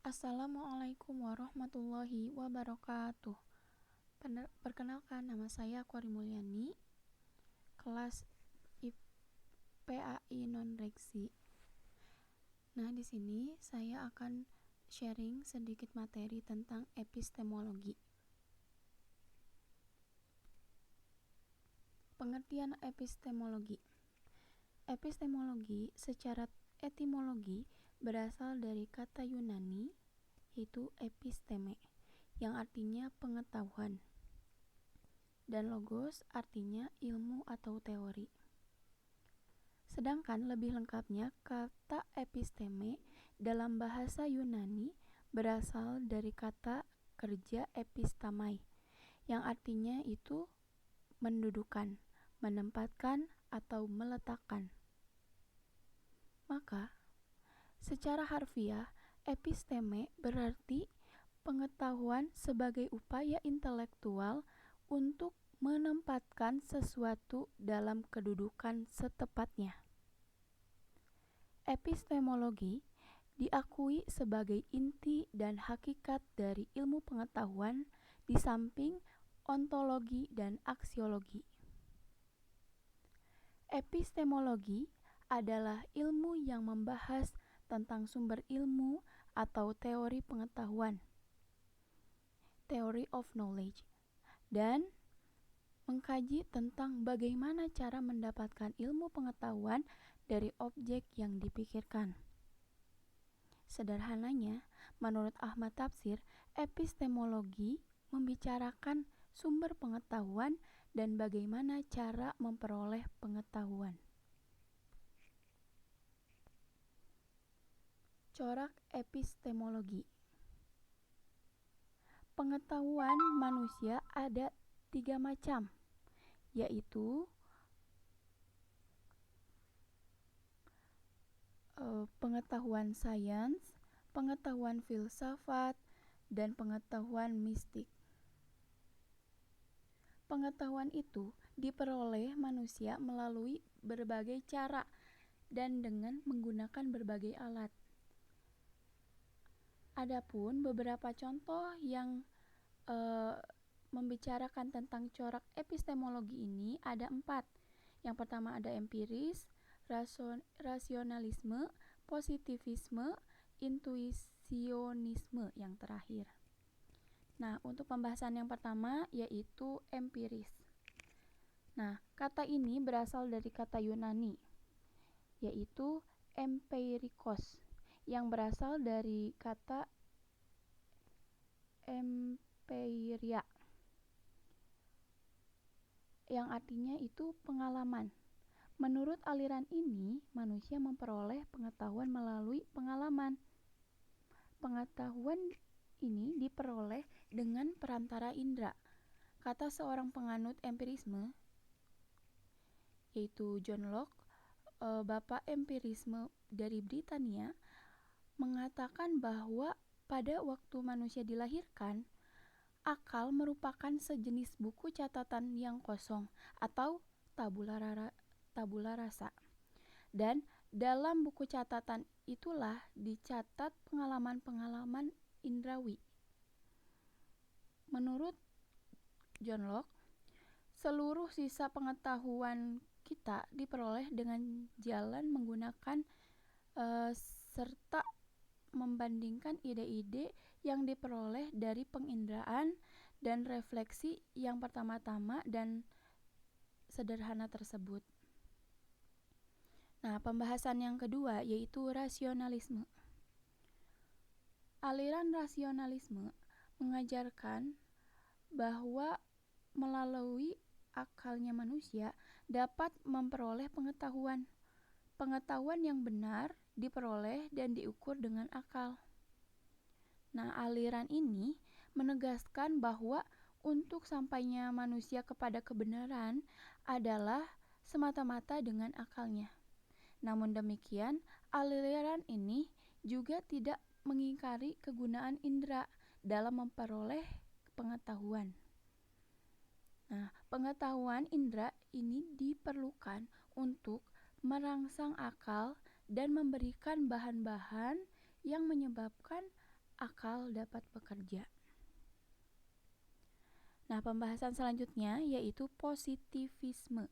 Assalamualaikum warahmatullahi wabarakatuh. Perkenalkan, nama saya Kwari Mulyani, kelas IPAI Non-Reksi. Nah, di sini saya akan sharing sedikit materi tentang epistemologi. Pengertian epistemologi. Epistemologi secara etimologi berasal dari kata Yunani yaitu episteme yang artinya pengetahuan, dan logos artinya ilmu atau teori. Sedangkan lebih lengkapnya, kata episteme dalam bahasa Yunani berasal dari kata kerja epistamai yang artinya itu mendudukan, menempatkan, atau meletakkan. Maka, secara harfiah, episteme berarti pengetahuan sebagai upaya intelektual untuk menempatkan sesuatu dalam kedudukan setepatnya. Epistemologi diakui sebagai inti dan hakikat dari ilmu pengetahuan di samping ontologi dan aksiologi. Epistemologi adalah ilmu yang membahas tentang sumber ilmu atau teori pengetahuan, theory of knowledge, dan mengkaji tentang bagaimana cara mendapatkan ilmu pengetahuan dari objek yang dipikirkan. Sederhananya, menurut Ahmad Tafsir, epistemologi membicarakan sumber pengetahuan dan bagaimana cara memperoleh pengetahuan. Corak epistemologi. Pengetahuan manusia ada 3 macam, yaitu pengetahuan sains, pengetahuan filsafat, dan pengetahuan mistik. Pengetahuan itu diperoleh manusia melalui berbagai cara dan dengan menggunakan berbagai alat. Adapun beberapa contoh yang membicarakan tentang corak epistemologi ini ada 4. Yang pertama ada empiris, rasionalisme, positivisme, intuisionisme yang terakhir. Nah, untuk pembahasan yang pertama yaitu empiris. Nah, kata ini berasal dari kata Yunani yaitu empirikos yang berasal dari kata empiria yang artinya itu pengalaman. Menurut aliran ini, manusia memperoleh pengetahuan melalui pengalaman. Pengetahuan ini diperoleh dengan perantara indera. Kata seorang penganut empirisme, yaitu John Locke, bapak empirisme dari Britania, mengatakan bahwa pada waktu manusia dilahirkan, akal merupakan sejenis buku catatan yang kosong atau tabula rasa. Dan dalam buku catatan itulah dicatat pengalaman-pengalaman indrawi. Menurut John Locke, seluruh sisa pengetahuan kita diperoleh dengan jalan menggunakan serta membandingkan ide-ide yang diperoleh dari penginderaan dan refleksi yang pertama-tama dan sederhana tersebut. Nah, pembahasan yang kedua yaitu rasionalisme. Aliran rasionalisme mengajarkan bahwa melalui akalnya manusia dapat memperoleh pengetahuan. Pengetahuan yang benar diperoleh dan diukur dengan akal. Nah, aliran ini menegaskan bahwa untuk sampainya manusia kepada kebenaran adalah semata-mata dengan akalnya. Namun demikian, aliran ini juga tidak mengingkari kegunaan indera dalam memperoleh pengetahuan. Nah, pengetahuan indera ini diperlukan untuk merangsang akal dan memberikan bahan-bahan yang menyebabkan akal dapat bekerja. Nah, pembahasan selanjutnya yaitu positivisme.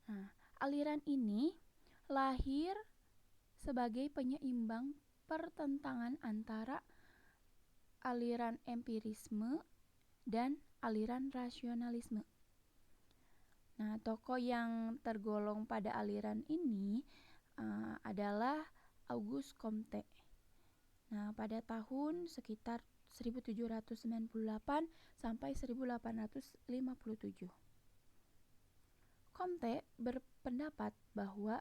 Nah, aliran ini lahir sebagai penyeimbang pertentangan antara aliran empirisme dan aliran rasionalisme. Nah, tokoh yang tergolong pada aliran ini adalah Auguste Comte. Nah, pada tahun sekitar 1798 sampai 1857. Comte berpendapat bahwa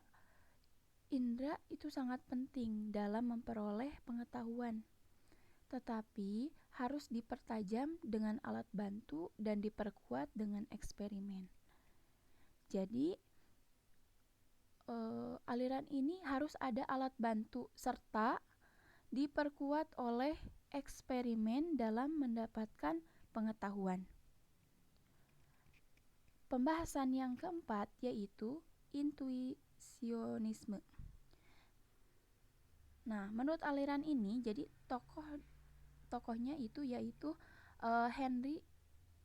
indera itu sangat penting dalam memperoleh pengetahuan, tetapi harus dipertajam dengan alat bantu dan diperkuat dengan eksperimen. Jadi, aliran ini harus ada alat bantu serta diperkuat oleh eksperimen dalam mendapatkan pengetahuan. Pembahasan yang keempat yaitu intuisionisme. Nah, menurut aliran ini, jadi tokohnya itu yaitu Henry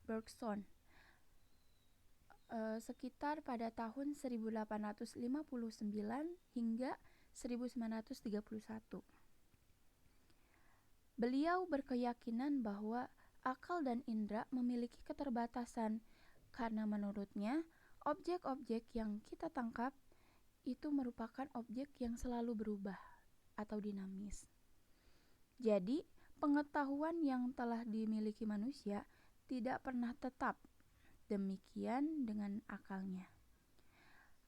Bergson. Sekitar pada tahun 1859 hingga 1931. Beliau berkeyakinan bahwa akal dan indera memiliki keterbatasan karena menurutnya objek-objek yang kita tangkap itu merupakan objek yang selalu berubah atau dinamis. Jadi, pengetahuan yang telah dimiliki manusia tidak pernah tetap. Demikian dengan akalnya.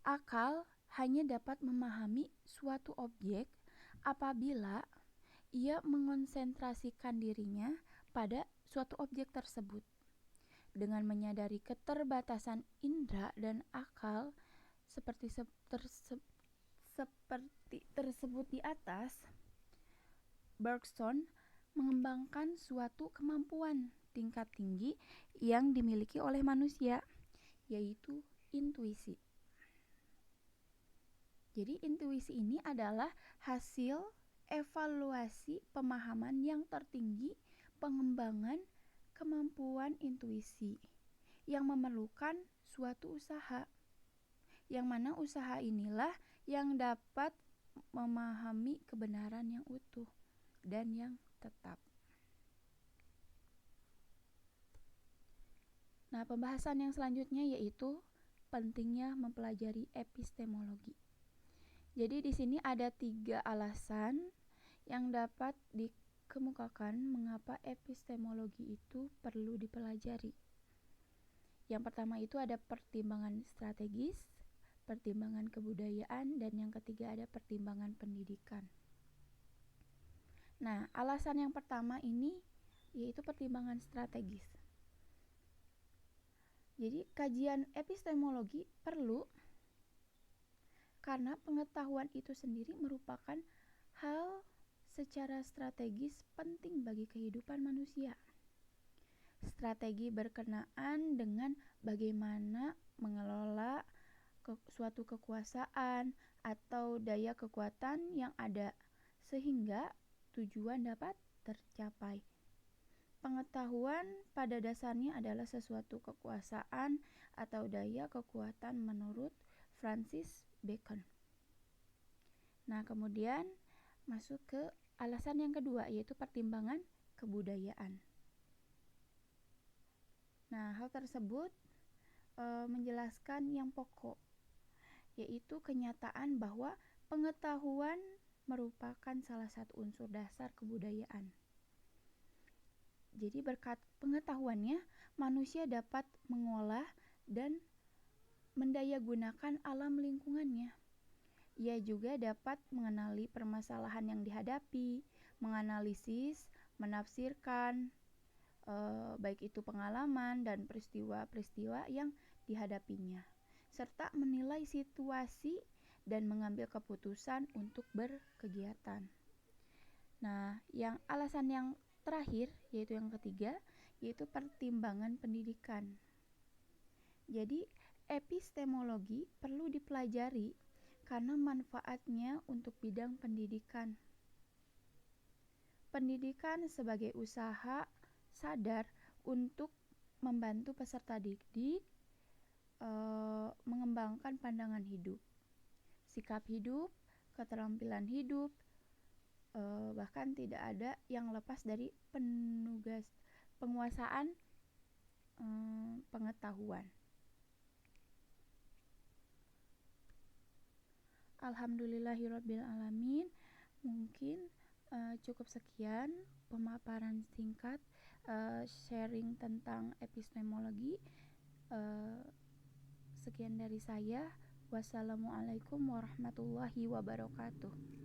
Akal hanya dapat memahami suatu objek apabila ia mengonsentrasikan dirinya pada suatu objek tersebut. Dengan menyadari keterbatasan indera dan akal seperti tersebut di atas, Bergson mengembangkan suatu kemampuan tingkat tinggi yang dimiliki oleh manusia, yaitu intuisi. Jadi intuisi ini adalah hasil evaluasi pemahaman yang tertinggi pengembangan kemampuan intuisi yang memerlukan suatu usaha, yang mana usaha inilah yang dapat memahami kebenaran yang utuh dan yang tetap. Nah, pembahasan yang selanjutnya yaitu pentingnya mempelajari epistemologi. Jadi di sini ada 3 alasan yang dapat dikemukakan mengapa epistemologi itu perlu dipelajari. Yang pertama itu ada pertimbangan strategis, pertimbangan kebudayaan, dan yang ketiga ada pertimbangan pendidikan. Nah, alasan yang pertama ini yaitu pertimbangan strategis. Jadi, kajian epistemologi perlu karena pengetahuan itu sendiri merupakan hal secara strategis penting bagi kehidupan manusia. Strategi berkenaan dengan bagaimana mengelola suatu kekuasaan atau daya kekuatan yang ada sehingga tujuan dapat tercapai. Pengetahuan pada dasarnya adalah sesuatu kekuasaan atau daya kekuatan menurut Francis Bacon. Nah, kemudian masuk ke alasan yang kedua yaitu pertimbangan kebudayaan. Nah, hal tersebut menjelaskan yang pokok, yaitu kenyataan bahwa pengetahuan merupakan salah satu unsur dasar kebudayaan. Jadi berkat pengetahuannya, manusia dapat mengolah dan mendayagunakan alam lingkungannya. Ia juga dapat mengenali permasalahan yang dihadapi, menganalisis, menafsirkan, baik itu pengalaman dan peristiwa-peristiwa yang dihadapinya, serta menilai situasi dan mengambil keputusan untuk berkegiatan. Nah, yang alasan yang terakhir, yaitu yang ketiga, yaitu pertimbangan pendidikan. Jadi, epistemologi perlu dipelajari karena manfaatnya untuk bidang pendidikan. Pendidikan sebagai usaha sadar untuk membantu peserta didik mengembangkan pandangan hidup, sikap hidup, keterampilan hidup, bahkan tidak ada yang lepas dari penguasaan pengetahuan. Alhamdulillahirrabbilalamin. Mungkin cukup sekian pemaparan singkat sharing tentang epistemologi. Sekian dari saya. Wassalamualaikum warahmatullahi wabarakatuh.